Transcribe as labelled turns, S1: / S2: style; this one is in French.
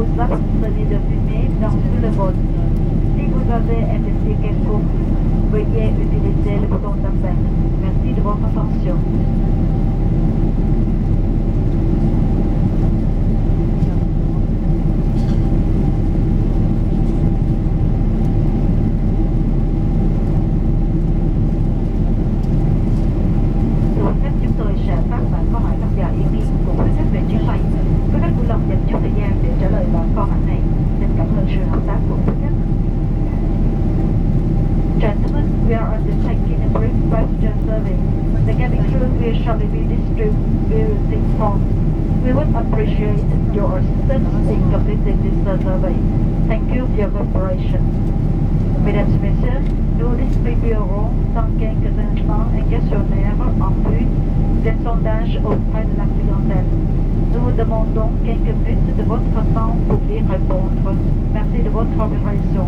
S1: vous abstenez de fumer dans le vote. Si vous avez un dossier quelconque, veuillez utiliser le bouton d'appel. Merci de votre attention. Được phép chúng tôi sẽ phát bản câu hỏi độc giả ý kiến của quý khách về chuyến bay. Quý khách vui lòng dành chút thời gian để trả lời bản câu hỏi này. Xin cảm ơn sự hợp tác của quý khách. Gentlemen, we are undertaking a brief passenger survey. The cabin crew will shortly be distributing forms. We would appreciate your assistance in completing this survey. Thank you for your cooperation. Mesdames et messieurs, nous distribuerons dans quelques instants un questionnaire en vue des sondages auprès de la clientèle. Nous vous demandons quelques minutes de votre temps pour y répondre. Merci de votre coopération.